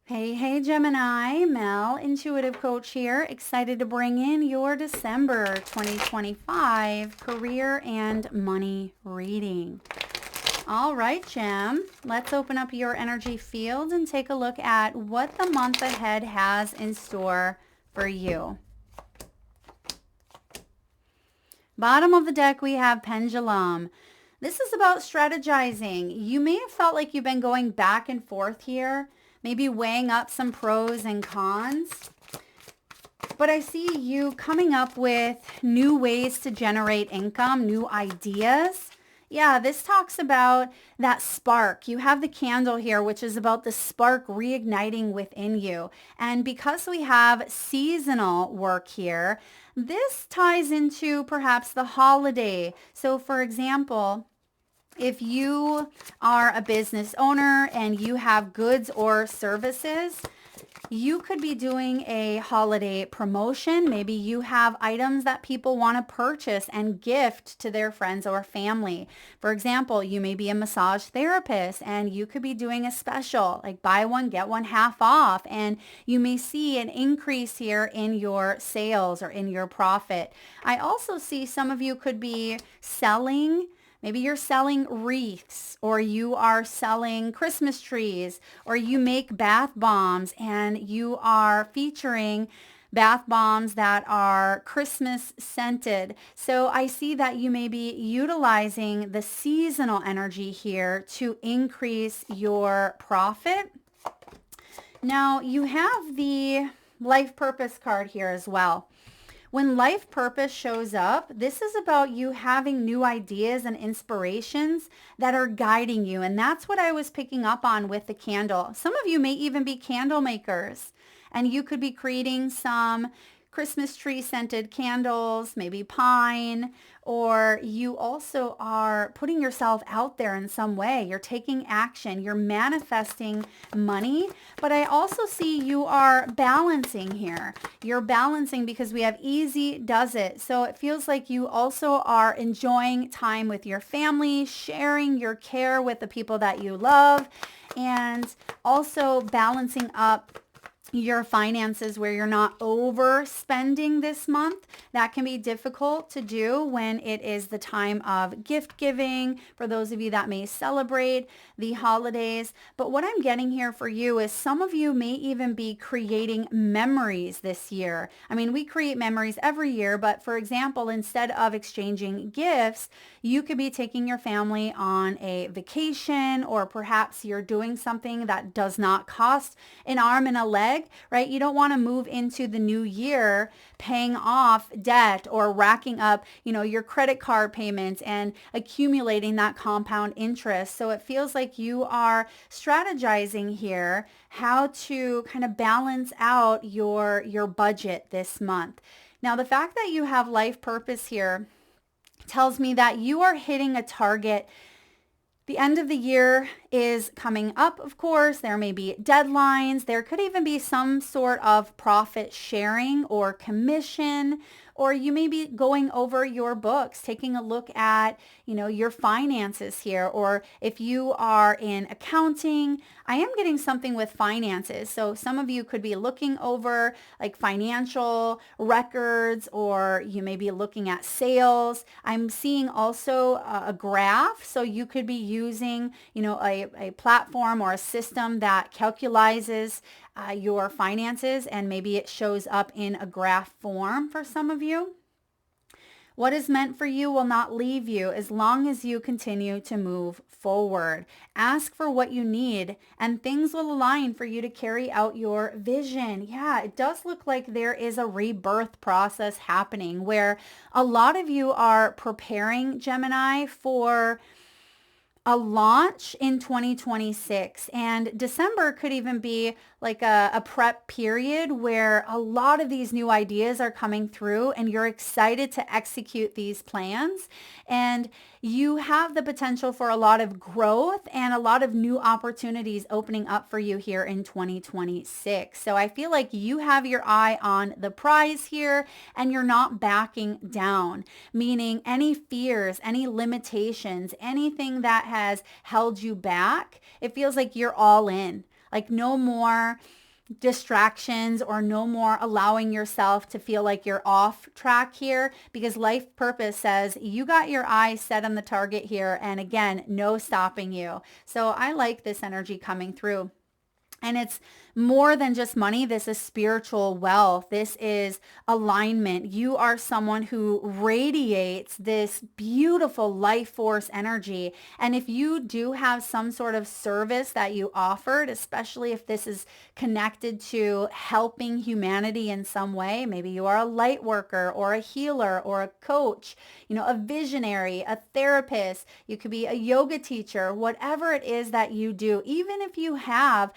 Hey, hey, Gemini, Mel, Intuitive Coach here. Excited to bring in your December 2025 career and money reading. All right, Gem, let's open up your energy field and take a look at what the month ahead has in store for you. Bottom of the deck, we have Pendulum. This is about strategizing. You may have felt like you've been going back and forth here, maybe weighing up some pros and cons. But I see you coming up with new ways to generate income, new ideas. Yeah, this talks about that spark. You have the candle here, which is about the spark reigniting within you. And because we have seasonal work here, this ties into perhaps the holiday. So for example, if you are a business owner and you have goods or services, you could be doing a holiday promotion. Maybe you have items that people want to purchase and gift to their friends or family. For example, you may be a massage therapist and you could be doing a special, like buy one, get one half off. And you may see an increase here in your sales or in your profit. I also see some of you could be selling. Maybe you're selling wreaths, or you are selling Christmas trees, or you make bath bombs and you are featuring bath bombs that are Christmas scented. So I see that you may be utilizing the seasonal energy here to increase your profit. Now you have the life purpose card here as well. When life purpose shows up, this is about you having new ideas and inspirations that are guiding you. And that's what I was picking up on with the candle. Some of you may even be candle makers, and you could be creating some Christmas tree scented candles, maybe pine, or you also are putting yourself out there in some way. You're taking action, you're manifesting money, but I also see you are balancing here. You're balancing because we have easy does it. So it feels like you also are enjoying time with your family, sharing your care with the people that you love, and also balancing up your finances where you're not overspending this month. That can be difficult to do when it is the time of gift giving for those of you that may celebrate the holidays. But what I'm getting here for you is some of you may even be creating memories this year. I mean, we create memories every year, but for example, instead of exchanging gifts, you could be taking your family on a vacation, or perhaps you're doing something that does not cost an arm and a leg, right? You don't want to move into the new year paying off debt or racking up, your credit card payments and accumulating that compound interest. So it feels like you are strategizing here how to kind of balance out your budget this month. Now, the fact that you have life purpose here tells me that you are hitting a target. The end of the year is coming up, of course. There may be deadlines. There could even be some sort of profit sharing or commission, or you may be going over your books, taking a look at, your finances here. Or if you are in accounting, I am getting something with finances. So some of you could be looking over like financial records, or you may be looking at sales. I'm seeing also a graph. So you could be using, a platform or a system that calculizes your finances, and maybe it shows up in a graph form for some of you. What is meant for you will not leave you as long as you continue to move forward. Ask for what you need and things will align for you to carry out your vision. Yeah, it does look like there is a rebirth process happening where a lot of you are preparing, Gemini, for a launch in 2026, and December could even be like a prep period where a lot of these new ideas are coming through and you're excited to execute these plans, and you have the potential for a lot of growth and a lot of new opportunities opening up for you here in 2026. So I feel like you have your eye on the prize here and you're not backing down, meaning any fears, any limitations, anything that has held you back, it feels like you're all in. Like no more distractions or no more allowing yourself to feel like you're off track here, because life purpose says you got your eyes set on the target here. And again, no stopping you. So I like this energy coming through. And it's more than just money. This is spiritual wealth. This is alignment. You are someone who radiates this beautiful life force energy. And if you do have some sort of service that you offered, especially if this is connected to helping humanity in some way, maybe you are a light worker or a healer or a coach, a visionary, a therapist, you could be a yoga teacher, whatever it is that you do, even if you have,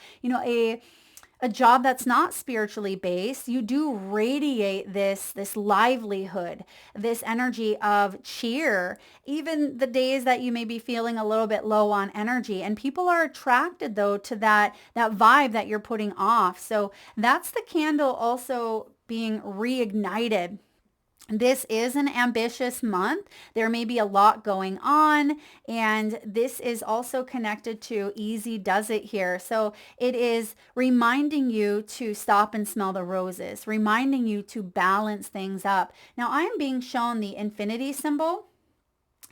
a job that's not spiritually based, you do radiate this livelihood, this energy of cheer, even the days that you may be feeling a little bit low on energy. And people are attracted though to that vibe that you're putting off. So that's the candle also being reignited. This is an ambitious month. There may be a lot going on, and this is also connected to easy does it here. So it is reminding you to stop and smell the roses, reminding you to balance things up. Now I am being shown the infinity symbol.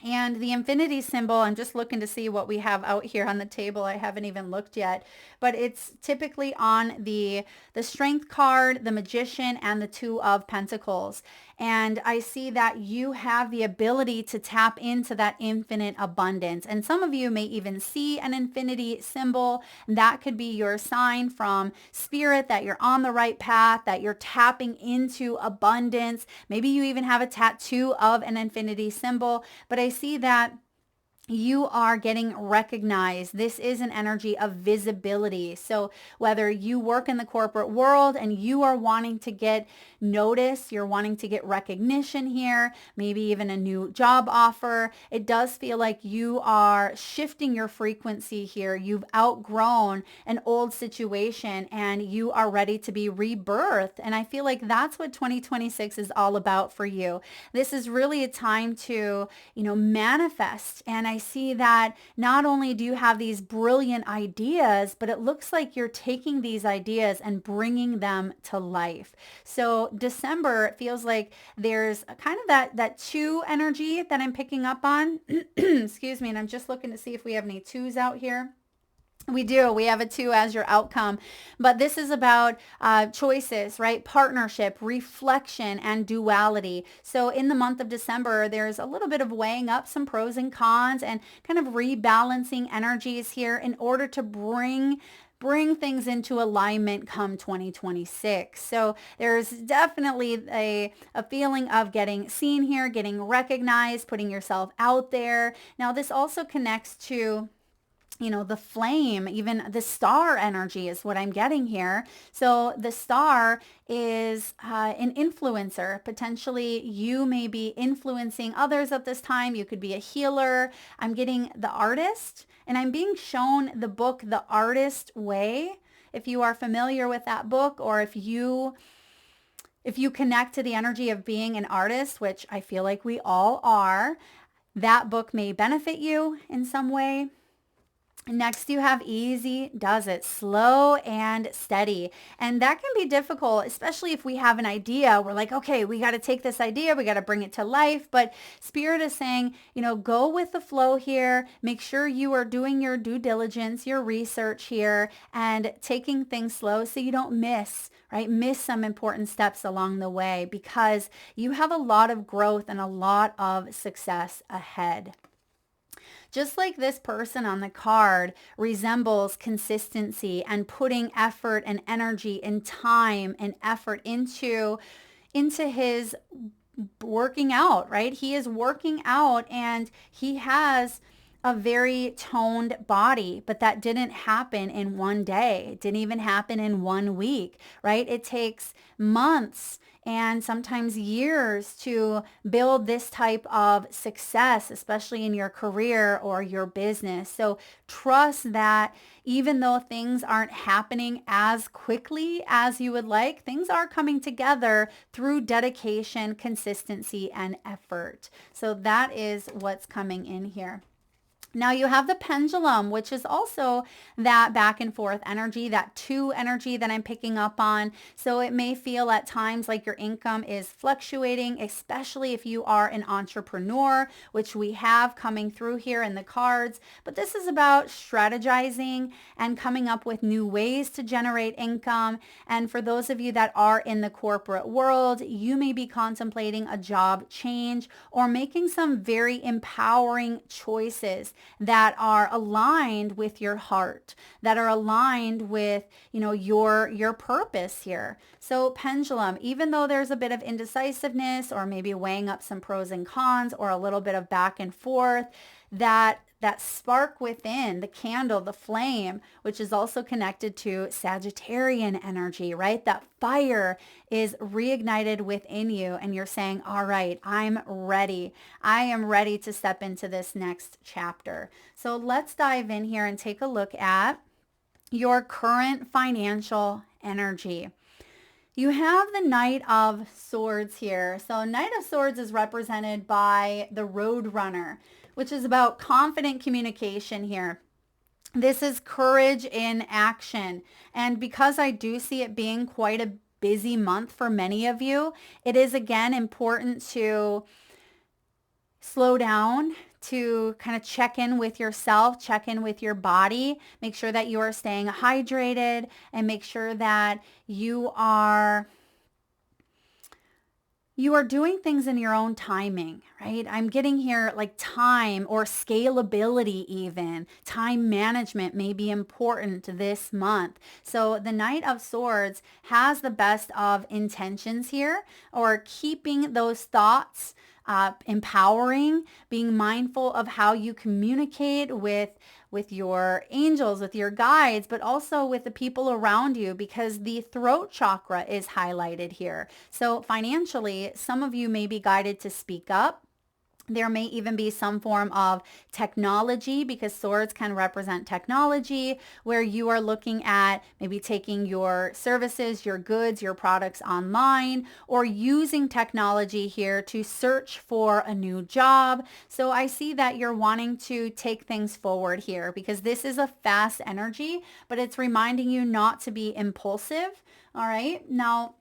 And the infinity symbol, I'm just looking to see what we have out here on the table. I haven't even looked yet, but it's typically on the strength card, the magician, and the 2 of pentacles. And I see that you have the ability to tap into that infinite abundance. And some of you may even see an infinity symbol. That could be your sign from spirit that you're on the right path, that you're tapping into abundance. Maybe you even have a tattoo of an infinity symbol. But I see that you are getting recognized. This is an energy of visibility. So whether you work in the corporate world and you are wanting to get noticed, you're wanting to get recognition here, maybe even a new job offer, it does feel like you are shifting your frequency here. You've outgrown an old situation and you are ready to be rebirthed. And I feel like that's what 2026 is all about for you. This is really a time to, manifest. And I see that not only do you have these brilliant ideas, but it looks like you're taking these ideas and bringing them to life. So December, it feels like there's a kind of that 2 energy that I'm picking up on. Excuse me. And I'm just looking to see if we have any 2s out here. We do. We have a 2 as your outcome. But this is about choices, right? Partnership, reflection, and duality. So in the month of December, there's a little bit of weighing up some pros and cons and kind of rebalancing energies here in order to bring things into alignment come 2026. So there's definitely a feeling of getting seen here, getting recognized, putting yourself out there. Now, this also connects to the flame, even the star energy is what I'm getting here. So the star is an influencer. Potentially you may be influencing others at this time. You could be a healer. I'm getting the artist, and I'm being shown the book, The Artist Way. If you are familiar with that book, or if you connect to the energy of being an artist, which I feel like we all are, that book may benefit you in some way. Next, you have easy does it, slow and steady. And that can be difficult, especially if we have an idea. We're like, okay, we got to take this idea, we got to bring it to life. But Spirit is saying, go with the flow here. Make sure you are doing your due diligence, your research here, and taking things slow so you don't miss some important steps along the way, because you have a lot of growth and a lot of success ahead. Just like this person on the card resembles consistency and putting effort and energy and time and effort into his working out, right? He is working out and he has a very toned body, but that didn't happen in one day. It didn't even happen in 1 week, right? It takes months and sometimes years to build this type of success, especially in your career or your business. So trust that even though things aren't happening as quickly as you would like, things are coming together through dedication, consistency, and effort. So that is what's coming in here. Now you have the pendulum, which is also that back and forth energy, that two energy that I'm picking up on. So it may feel at times like your income is fluctuating, especially if you are an entrepreneur, which we have coming through here in the cards. But this is about strategizing and coming up with new ways to generate income. And for those of you that are in the corporate world, you may be contemplating a job change or making some very empowering choices that are aligned with your heart, that are aligned with, your purpose here. So pendulum, even though there's a bit of indecisiveness or maybe weighing up some pros and cons or a little bit of back and forth, that spark within, the candle, the flame, which is also connected to Sagittarian energy, right? That fire is reignited within you and you're saying, all right, I'm ready. I am ready to step into this next chapter. So let's dive in here and take a look at your current financial energy. You have the Knight of Swords here. So Knight of Swords is represented by the Road Runner, which is about confident communication here. This is courage in action. And because I do see it being quite a busy month for many of you, it is again important to slow down, to kind of check in with yourself, check in with your body, make sure that you are staying hydrated and make sure that you are doing things in your own timing, right? I'm getting here like time or scalability even. Time management may be important this month. So the Knight of Swords has the best of intentions here, or keeping those thoughts empowering, being mindful of how you communicate with your angels, with your guides, but also with the people around you, because the throat chakra is highlighted here. So financially, some of you may be guided to speak up. There may even be some form of technology, because swords can represent technology, where you are looking at maybe taking your services, your goods, your products online, or using technology here to search for a new job. So I see that you're wanting to take things forward here, because this is a fast energy, but it's reminding you not to be impulsive. All right. Now,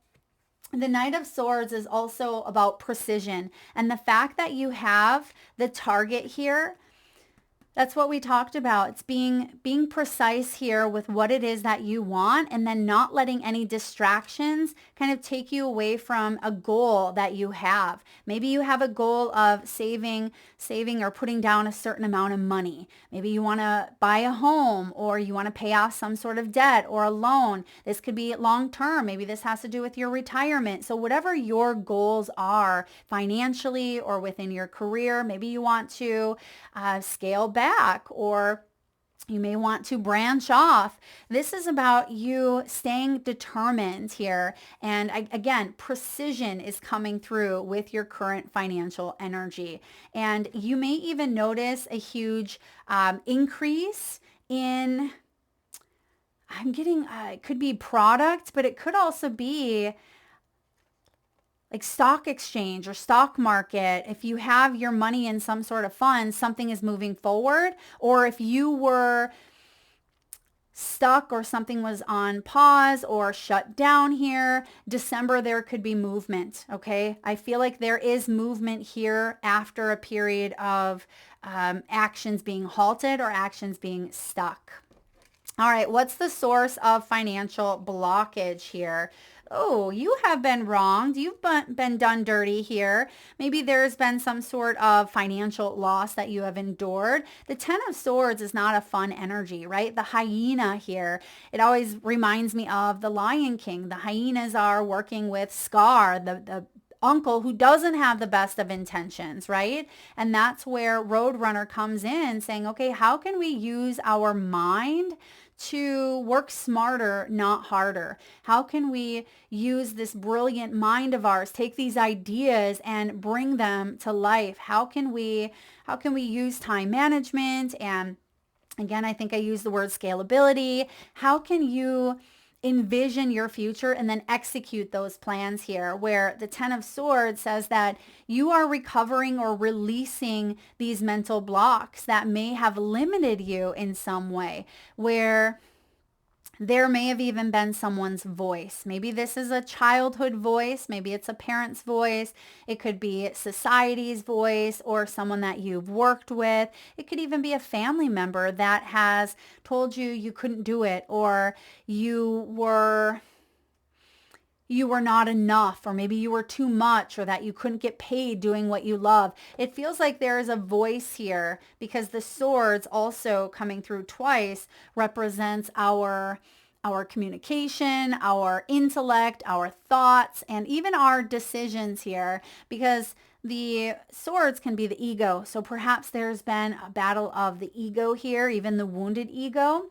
the Knight of Swords is also about precision, and the fact that you have the target here, that's what we talked about. It's being precise here with what it is that you want, and then not letting any distractions kind of take you away from a goal that you have. Maybe you have a goal of saving or putting down a certain amount of money. Maybe you want to buy a home, or you want to pay off some sort of debt or a loan. This could be long term. Maybe this has to do with your retirement. So whatever your goals are financially or within your career, maybe you want to scale back, or you may want to branch off. This is about you staying determined here. And again, precision is coming through with your current financial energy. And you may even notice a huge increase in, I'm getting, it could be product, but it could also be like stock exchange or stock market. If you have your money in some sort of fund, something is moving forward. Or if you were stuck or something was on pause or shut down here, December, there could be movement. Okay. I feel like there is movement here after a period of actions being halted or actions being stuck. All right. What's the source of financial blockage here? Oh, you have been wronged. You've been done dirty here. Maybe there's been some sort of financial loss that you have endured. The Ten of Swords is not a fun energy, right? The hyena here, it always reminds me of the Lion King. The hyenas are working with Scar, the uncle who doesn't have the best of intentions, right? And that's where Roadrunner comes in saying, okay, how can we use our mind to work smarter, not harder? How can we use this brilliant mind of ours, take these ideas and bring them to life? How can we use time management? And again, I think I use the word scalability. How can you envision your future and then execute those plans here, where the Ten of Swords says that you are recovering or releasing these mental blocks that may have limited you in some way, where there may have even been someone's voice. Maybe this is a childhood voice. Maybe it's a parent's voice. It could be society's voice or someone that you've worked with. It could even be a family member that has told you you couldn't do it, or you were not enough, or maybe you were too much, or that you couldn't get paid doing what you love. It feels like there is a voice here, because the swords also coming through twice represents our communication, our intellect, our thoughts, and even our decisions here, because the swords can be the ego. So perhaps there's been a battle of the ego here, even the wounded ego,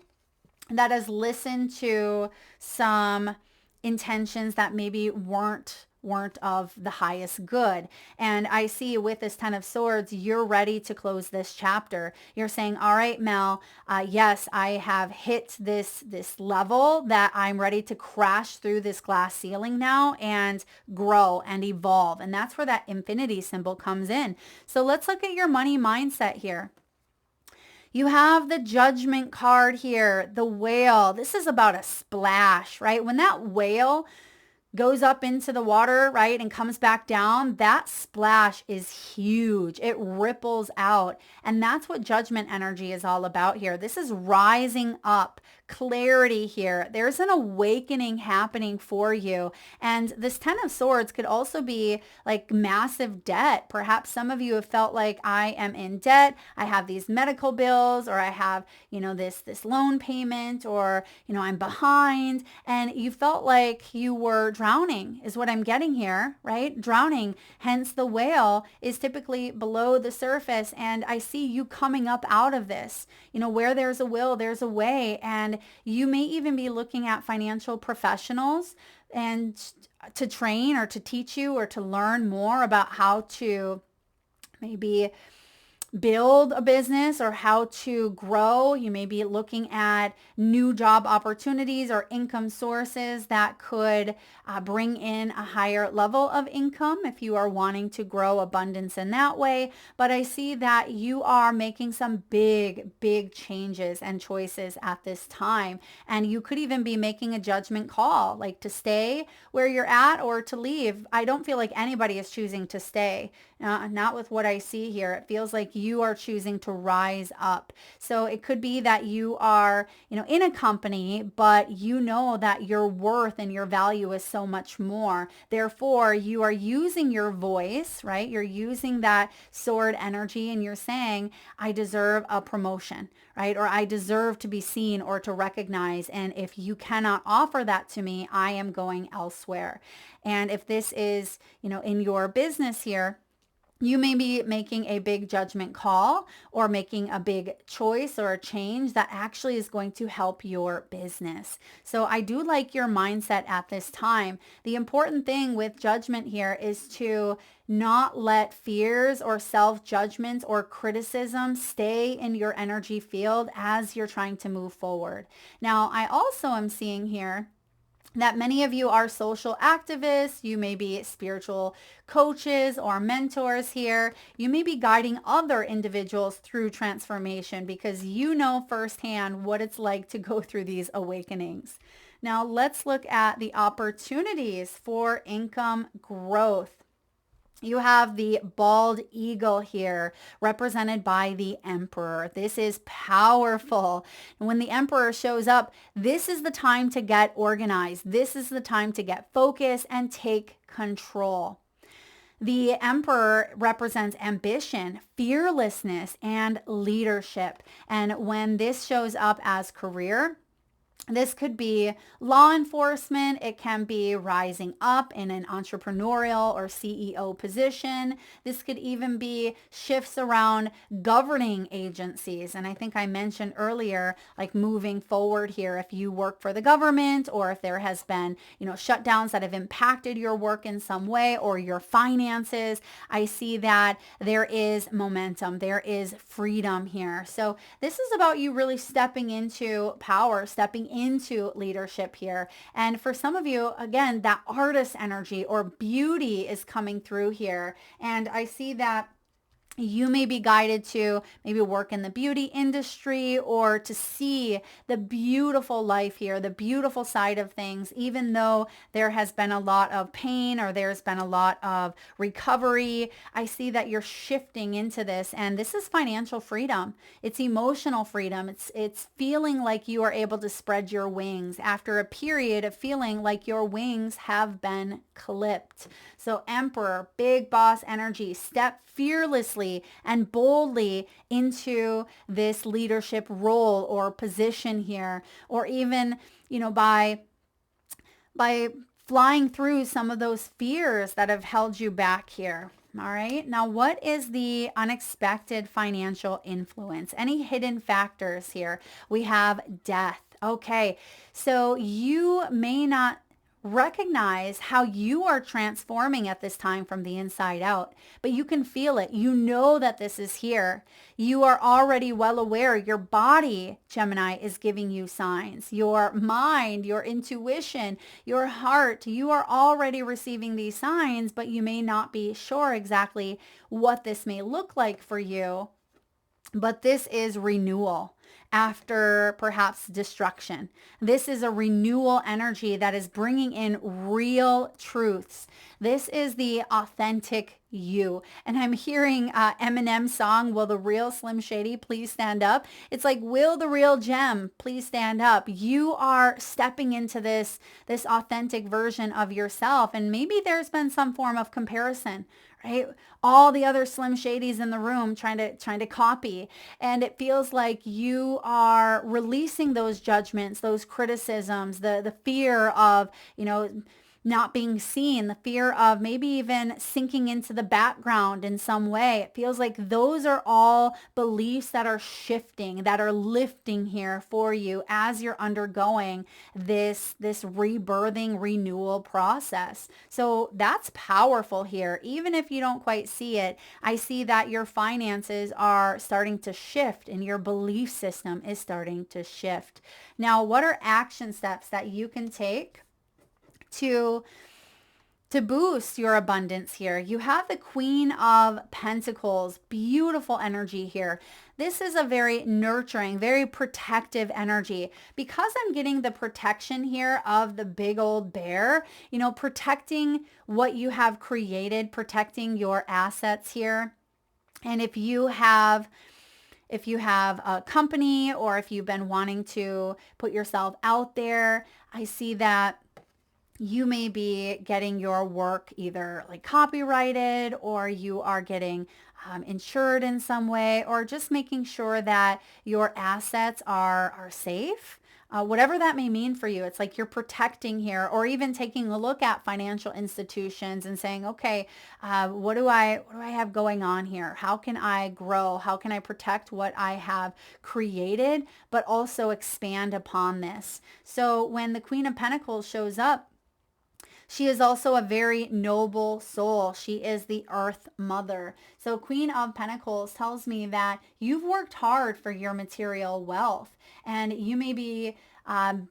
that has listened to some intentions that maybe weren't of the highest good. And I see with this Ten of Swords, you're ready to close this chapter. You're saying, all right, Mel, yes, I have hit this level that I'm ready to crash through this glass ceiling now and grow and evolve. And that's where that infinity symbol comes in. So let's look at your money mindset here. You have the Judgment card here, the whale. This is about a splash, right? When that whale goes up into the water, right, and comes back down, that splash is huge. It ripples out. And that's what Judgment energy is all about here. This is rising up, clarity here. There's an awakening happening for you. And this Ten of Swords could also be like massive debt. Perhaps some of you have felt like, I am in debt. I have these medical bills, or I have, this loan payment, or, I'm behind. And you felt like you were drowning is what I'm getting here, right? Drowning. Hence the whale is typically below the surface. And I see you coming up out of this. Where there's a will, there's a way. And you may even be looking at financial professionals and to train or to teach you or to learn more about how to maybe build a business or how to grow. You may be looking at new job opportunities or income sources that could bring in a higher level of income if you are wanting to grow abundance in that way. But I see that you are making some big changes and choices at this time. And you could even be making a judgment call, like to stay where you're at or to leave. I don't feel like anybody is choosing to stay. Not with what I see here. It feels like you are choosing to rise up. So it could be that you are, in a company, but you know that your worth and your value is so much more. Therefore, you are using your voice, right? You're using that sword energy and you're saying, I deserve a promotion, right? Or I deserve to be seen or to recognize. And if you cannot offer that to me, I am going elsewhere. And if this is, in your business here, you may be making a big judgment call or making a big choice or a change that actually is going to help your business. So I do like your mindset at this time. The important thing with judgment here is to not let fears or self-judgments or criticism stay in your energy field as you're trying to move forward. Now, I also am seeing here that many of you are social activists. You may be spiritual coaches or mentors here. You may be guiding other individuals through transformation because you know firsthand what it's like to go through these awakenings. Now let's look at the opportunities for income growth. You have the bald eagle here represented by the emperor. This is powerful. And when the emperor shows up, this is the time to get organized. This is the time to get focused and take control. The emperor represents ambition, fearlessness, and leadership. And when this shows up as career, this could be law enforcement. It can be rising up in an entrepreneurial or CEO position. This could even be shifts around governing agencies. And I think I mentioned earlier, like moving forward here, if you work for the government or if there has been, shutdowns that have impacted your work in some way or your finances, I see that there is momentum. There is freedom here. So this is about you really stepping into power, stepping stepping into leadership here. And for some of you, again, that artist energy or beauty is coming through here. And I see that you may be guided to maybe work in the beauty industry or to see the beautiful life here, the beautiful side of things, even though there has been a lot of pain or there's been a lot of recovery. I see that you're shifting into this, and this is financial freedom. It's emotional freedom. It's feeling like you are able to spread your wings after a period of feeling like your wings have been clipped. So Emperor, big boss energy, step fearlessly and boldly into this leadership role or position here, or even, by flying through some of those fears that have held you back here. All right. Now, what is the unexpected financial influence? Any hidden factors here? We have death. Okay. So you may not recognize how you are transforming at this time from the inside out, but you can feel it. You know that this is here. You are already well aware. Your body, Gemini, is giving you signs. Your mind, your intuition, your heart, you are already receiving these signs, but you may not be sure exactly what this may look like for you. But this is renewal after perhaps destruction. This is a renewal energy that is bringing in real truths. This is the authentic you. And I'm hearing Eminem's song, Will the Real Slim Shady Please Stand Up? It's like, will the real gem please stand up? You are stepping into this authentic version of yourself. And maybe there's been some form of comparison, right? All the other Slim Shadys in the room trying to copy. And it feels like you are releasing those judgments, those criticisms, the fear of, not being seen, the fear of maybe even sinking into the background in some way. It feels like those are all beliefs that are shifting, that are lifting here for you as you're undergoing this rebirthing renewal process. So that's powerful here. Even if you don't quite see it, I see that your finances are starting to shift and your belief system is starting to shift. Now, what are action steps that you can take to boost your abundance here? You have the Queen of Pentacles, beautiful energy here. This is a very nurturing, very protective energy. Because I'm getting the protection here of the big old bear, protecting what you have created, protecting your assets here. And if you have a company or if you've been wanting to put yourself out there, I see that you may be getting your work either like copyrighted, or you are getting insured in some way, or just making sure that your assets are safe. Whatever that may mean for you, it's like you're protecting here, or even taking a look at financial institutions and saying, okay, what do I have going on here? How can I grow? How can I protect what I have created, but also expand upon this? So when the Queen of Pentacles shows up, she is also a very noble soul. She is the Earth Mother. So Queen of Pentacles tells me that you've worked hard for your material wealth, and you may be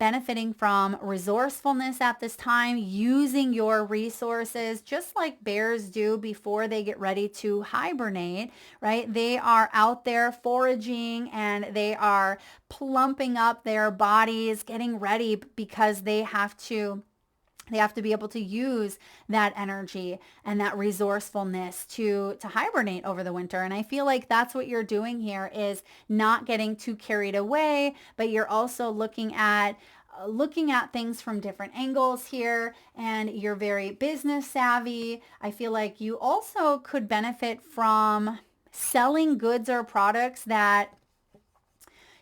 benefiting from resourcefulness at this time, using your resources just like bears do before they get ready to hibernate, right? They are out there foraging and they are plumping up their bodies, getting ready because they have to be able to use that energy and that resourcefulness to hibernate over the winter. And I feel like that's what you're doing here, is not getting too carried away, but you're also looking at things from different angles here, and you're very business savvy. I feel like you also could benefit from selling goods or products that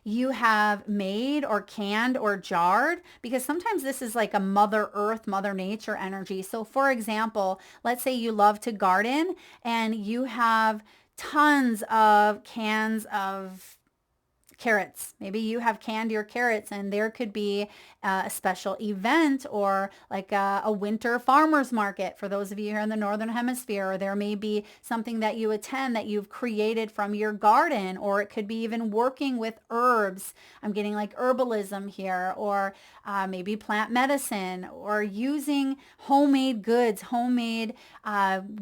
you have made or canned or jarred, because sometimes this is like a Mother Earth, Mother Nature energy. So for example, let's say you love to garden and you have tons of cans of carrots. Maybe you have canned your carrots, and there could be a special event or like a winter farmer's market for those of you here in the Northern Hemisphere, or there may be something that you attend that you've created from your garden, or it could be even working with herbs. I'm getting like herbalism here, or maybe plant medicine, or using homemade goods, homemade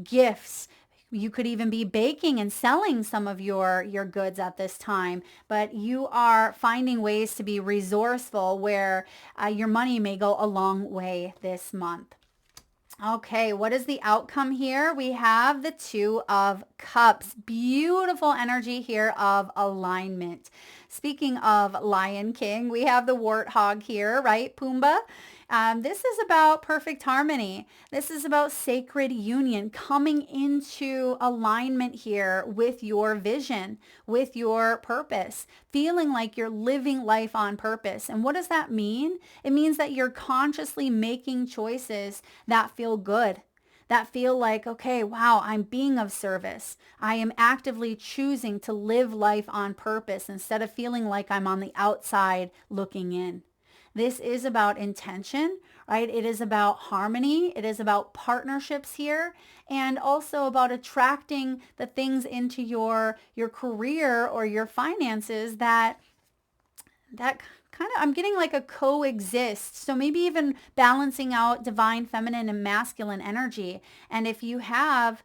gifts. You could even be baking and selling some of your goods at this time, but you are finding ways to be resourceful where your money may go a long way this month. Okay, what is the outcome here? We have the Two of Cups. Beautiful energy here of alignment. Speaking of Lion King, we have the warthog here, right? Pumbaa. This is about perfect harmony. This is about sacred union, coming into alignment here with your vision, with your purpose, feeling like you're living life on purpose. And what does that mean? It means that you're consciously making choices that feel good, that feel like, okay, wow, I'm being of service. I am actively choosing to live life on purpose instead of feeling like I'm on the outside looking in. This is about intention, right? It is about harmony. It is about partnerships here, and also about attracting the things into your career or your finances that kind of, I'm getting like a coexist. So maybe even balancing out divine feminine and masculine energy. And if you have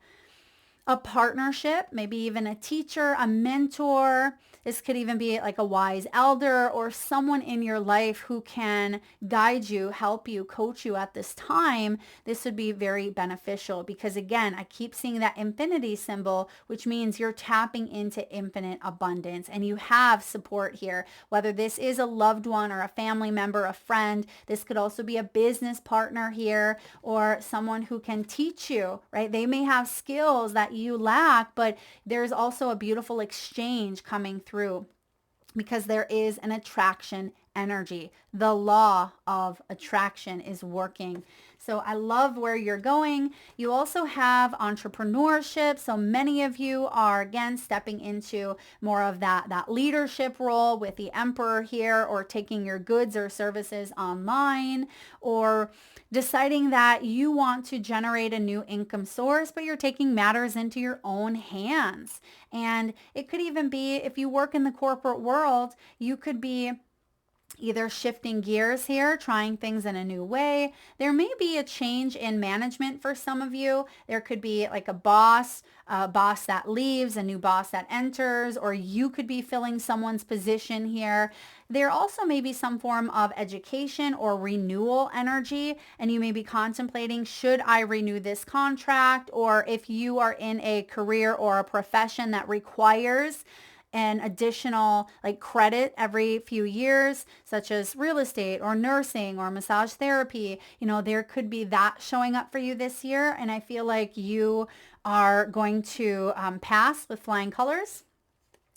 a partnership, maybe even a teacher, a mentor. This could even be like a wise elder or someone in your life who can guide you, help you, coach you at this time. This would be very beneficial because, again, I keep seeing that infinity symbol, which means you're tapping into infinite abundance and you have support here, whether this is a loved one or a family member, a friend. This could also be a business partner here or someone who can teach you, right? They may have skills that you lack, but there's also a beautiful exchange coming through because there is an attraction energy. The law of attraction is working. So I love where you're going. You also have entrepreneurship. So many of you are, again, stepping into more of that leadership role with the emperor here, or taking your goods or services online, or deciding that you want to generate a new income source, but you're taking matters into your own hands. And it could even be, if you work in the corporate world, you could be either shifting gears here, trying things in a new way. There may be a change in management for some of you. There could be like a boss that leaves, a new boss that enters, or you could be filling someone's position here. There also may be some form of education or renewal energy, and you may be contemplating, should I renew this contract? Or if you are in a career or a profession that requires an additional like credit every few years, such as real estate or nursing or massage therapy, there could be that showing up for you this year. And I feel like you are going to pass with flying colors.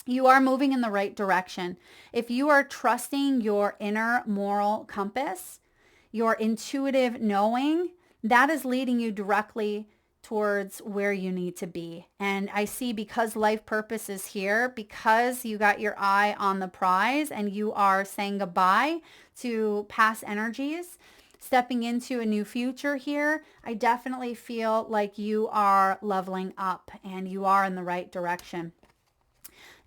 You are moving in the right direction. If you are trusting your inner moral compass, your intuitive knowing, that is leading you directly towards where you need to be. And I see, because life purpose is here, because you got your eye on the prize and you are saying goodbye to past energies, stepping into a new future here, I definitely feel like you are leveling up and you are in the right direction.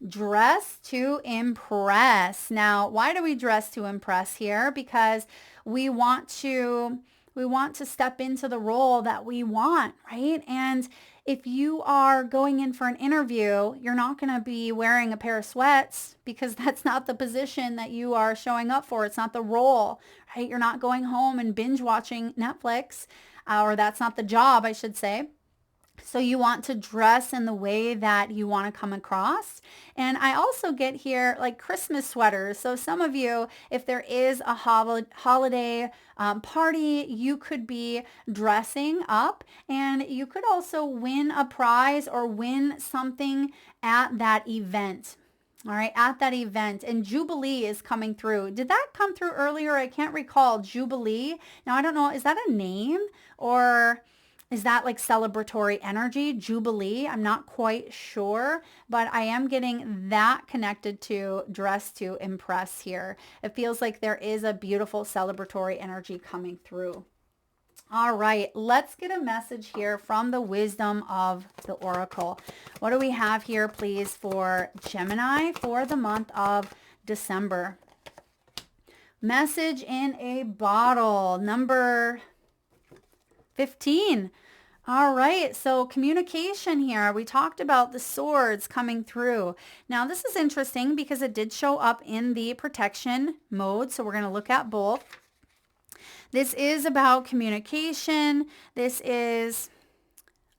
Dress to impress. Now, why do we dress to impress here? Because we want to step into the role that we want, right? And if you are going in for an interview, you're not going to be wearing a pair of sweats because that's not the position that you are showing up for. It's not the role, right? You're not going home and binge watching Netflix, or that's not the job, I should say. So you want to dress in the way that you want to come across. And I also get here like Christmas sweaters. So some of you, if there is a holiday party, you could be dressing up, and you could also win a prize or win something at that event. All right, at that event. And Jubilee is coming through. Did that come through earlier? I can't recall. Jubilee. Now, I don't know. Is that a name, or Is that like celebratory energy, jubilee? I'm not quite sure, but I am getting that connected to dress to impress here. It feels like there is a beautiful celebratory energy coming through. All right, let's get a message here from the wisdom of the oracle. What do we have here, please, for Gemini for the month of December? Message in a bottle, number 15. All right, so communication here. We talked about the swords coming through. Now, this is interesting because it did show up in the protection mode, so we're going to look at both. This is about communication. This is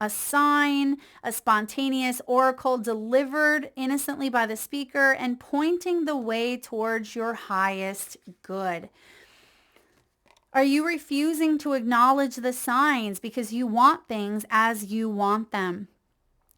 a sign, a spontaneous oracle delivered innocently by the speaker and pointing the way towards your highest good. Are you refusing to acknowledge the signs because you want things as you want them?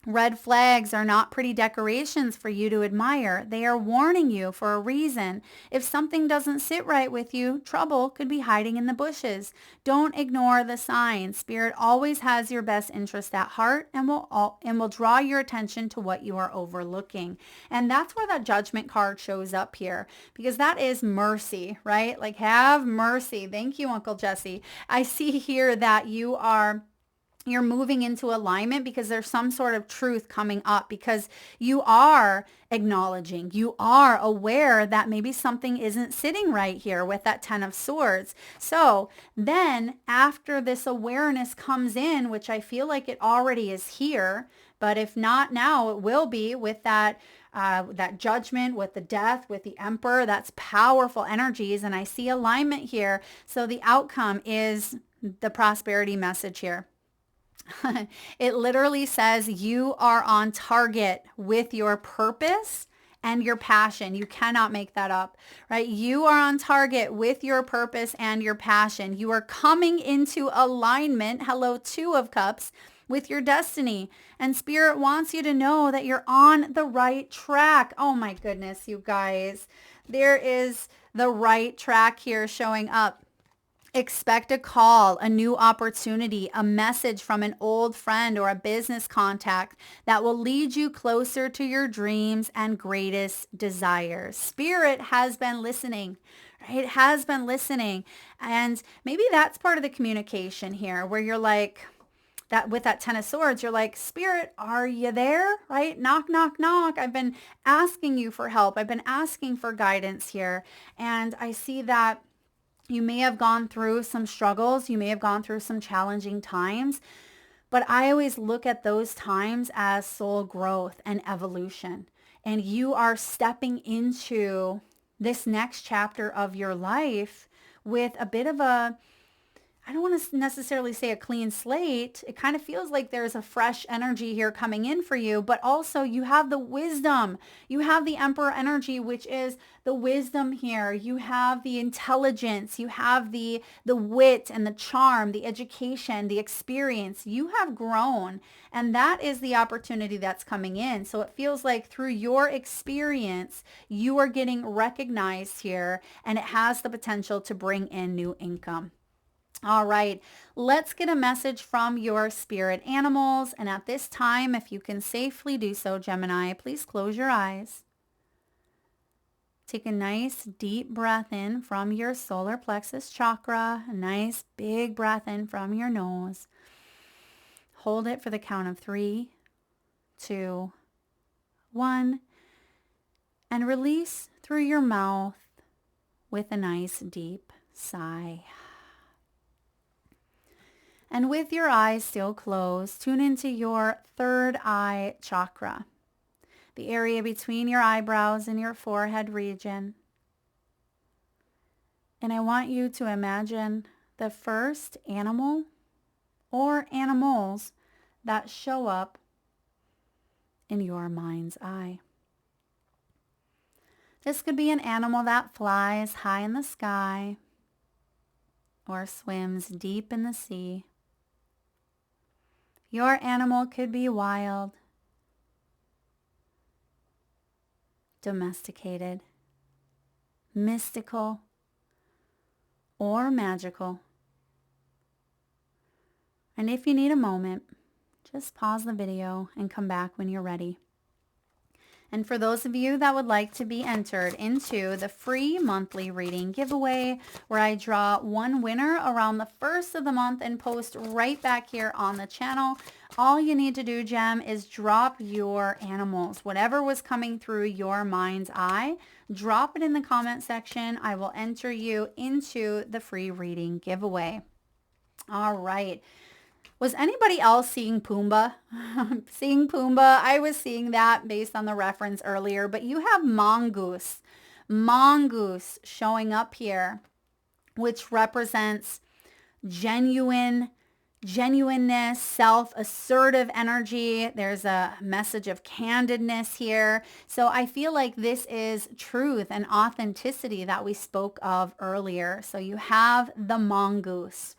Red flags are not pretty decorations for you to admire. They are warning you for a reason. If something doesn't sit right with you, trouble could be hiding in the bushes. Don't ignore the signs. Spirit always has your best interest at heart and will draw your attention to what you are overlooking. And that's where that judgment card shows up here, because that is mercy, right? Like, have mercy. Thank you, Uncle Jesse. I see here that you're moving into alignment because there's some sort of truth coming up, because you are acknowledging, you are aware that maybe something isn't sitting right here with that 10 of Swords. So then after this awareness comes in, which I feel like it already is here, but if not now, it will be with that judgment, with the death, with the emperor. That's powerful energies. And I see alignment here. So the outcome is the prosperity message here. It literally says you are on target with your purpose and your passion. You cannot make that up, right? You are on target with your purpose and your passion. You are coming into alignment, hello, 2 of Cups, with your destiny. And Spirit wants you to know that you're on the right track. Oh my goodness, you guys. There is the right track here showing up. Expect a call, a new opportunity, a message from an old friend or a business contact that will lead you closer to your dreams and greatest desires. Spirit has been listening, right? It has been listening. And maybe that's part of the communication here, where you're like, that with that 10 of Swords, you're like, Spirit, are you there? Right? Knock, knock, knock. I've been asking you for help. I've been asking for guidance here. And I see that you may have gone through some struggles. You may have gone through some challenging times, but I always look at those times as soul growth and evolution. And you are stepping into this next chapter of your life with a bit of a, I don't want to necessarily say a clean slate. It kind of feels like there's a fresh energy here coming in for you, but also you have the wisdom. You have the Emperor energy, which is the wisdom here. You have the intelligence. You have the wit and the charm, the education, the experience. You have grown, and that is the opportunity that's coming in. So it feels like through your experience, you are getting recognized here, and it has the potential to bring in new income. All right, let's get a message from your spirit animals. And at this time, if you can safely do so, Gemini, please close your eyes. Take a nice deep breath in from your solar plexus chakra. A nice big breath in from your nose. Hold it for the count of 3, 2, 1. And release through your mouth with a nice deep sigh. And with your eyes still closed, tune into your third eye chakra, the area between your eyebrows and your forehead region. And I want you to imagine the first animal or animals that show up in your mind's eye. This could be an animal that flies high in the sky or swims deep in the sea. Your animal could be wild, domesticated, mystical, or magical. And if you need a moment, just pause the video and come back when you're ready. And for those of you that would like to be entered into the free monthly reading giveaway, where I draw one winner around the first of the month and post right back here on the channel, all you need to do, Gem, is drop your animals. Whatever was coming through your mind's eye, drop it in the comment section. I will enter you into the free reading giveaway. All right. Was anybody else seeing Pumbaa? Seeing Pumbaa? I was seeing that based on the reference earlier, but you have mongoose. Mongoose showing up here, which represents genuineness, self-assertive energy. There's a message of candidness here. So I feel like this is truth and authenticity that we spoke of earlier. So you have the mongoose.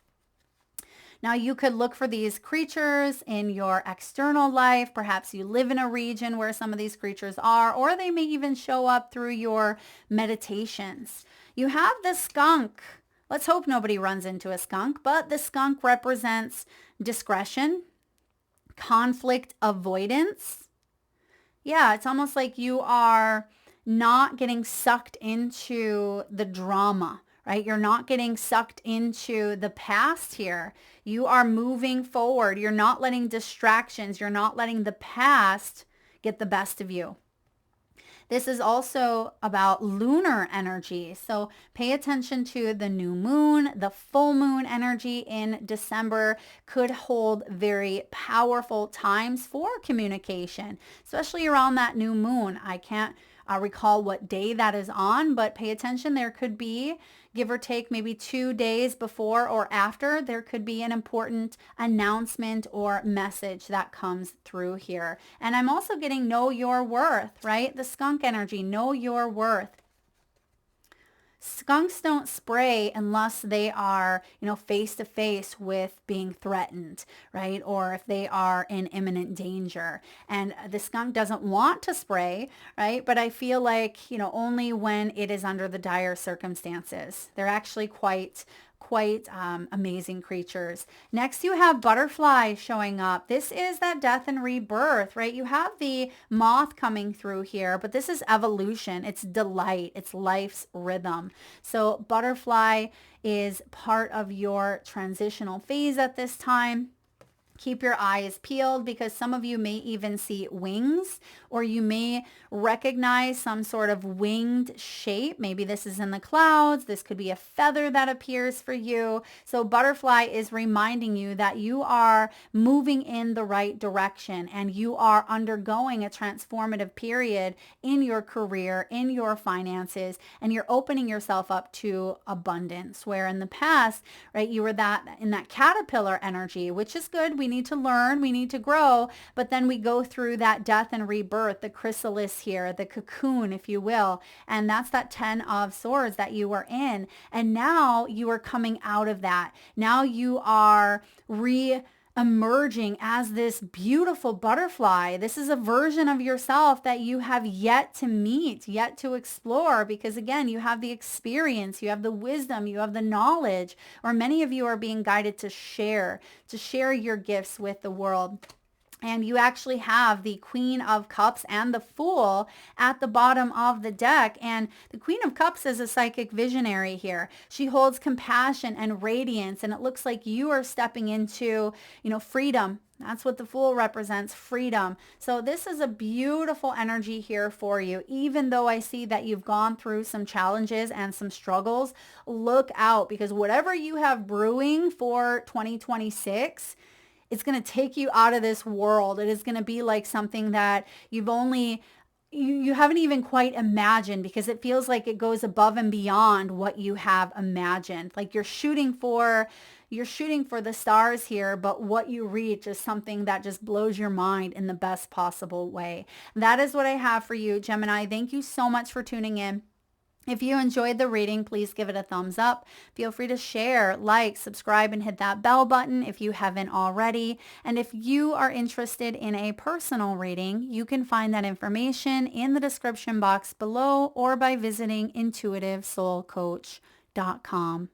Now you could look for these creatures in your external life. Perhaps you live in a region where some of these creatures are, or they may even show up through your meditations. You have the skunk. Let's hope nobody runs into a skunk, but the skunk represents discretion, conflict avoidance. Yeah, it's almost like you are not getting sucked into the drama, right? You're not getting sucked into the past here. You are moving forward. You're not letting distractions, you're not letting the past get the best of you. This is also about lunar energy. So pay attention to the new moon. The full moon energy in December could hold very powerful times for communication, especially around that new moon. I can't recall what day that is on, but pay attention. There could be, give or take, maybe 2 days before or after, there could be an important announcement or message that comes through here. And I'm also getting know your worth, right? The skunk energy, know your worth. Skunks don't spray unless they are, face to face with being threatened, right? Or if they are in imminent danger. And the skunk doesn't want to spray, right? But I feel like, only when it is under the dire circumstances. They're actually quite amazing creatures. Next, you have butterfly showing up. This is that death and rebirth, right? You have the moth coming through here, but this is evolution. It's delight. It's life's rhythm. So butterfly is part of your transitional phase at this time. Keep your eyes peeled because some of you may even see wings, or you may recognize some sort of winged shape. Maybe this is in the clouds. This could be a feather that appears for you. So butterfly is reminding you that you are moving in the right direction and you are undergoing a transformative period in your career, in your finances, and you're opening yourself up to abundance, where in the past, right, you were in that caterpillar energy, which is good. We need to learn, we need to grow, but then we go through that death and rebirth, the chrysalis here, the cocoon, if you will, and that's that 10 of swords that you were in, and now you are coming out of that. Now you are emerging as this beautiful butterfly. This is a version of yourself that you have yet to meet, yet to explore, because again, you have the experience, you have the wisdom, you have the knowledge, or many of you are being guided to share your gifts with the world. And you actually have the Queen of Cups and the Fool at the bottom of the deck. And the Queen of Cups is a psychic visionary here. She holds compassion and radiance. And it looks like you are stepping into, freedom. That's what the Fool represents, freedom. So this is a beautiful energy here for you. Even though I see that you've gone through some challenges and some struggles, look out, because whatever you have brewing for 2026, it's going to take you out of this world. It is going to be like something that you haven't even quite imagined, because it feels like it goes above and beyond what you have imagined. Like you're shooting for the stars here, but what you reach is something that just blows your mind in the best possible way. That is what I have for you, Gemini. Thank you so much for tuning in. If you enjoyed the reading, please give it a thumbs up. Feel free to share, like, subscribe, and hit that bell button if you haven't already. And if you are interested in a personal reading, you can find that information in the description box below or by visiting intuitivesoulcoach.com.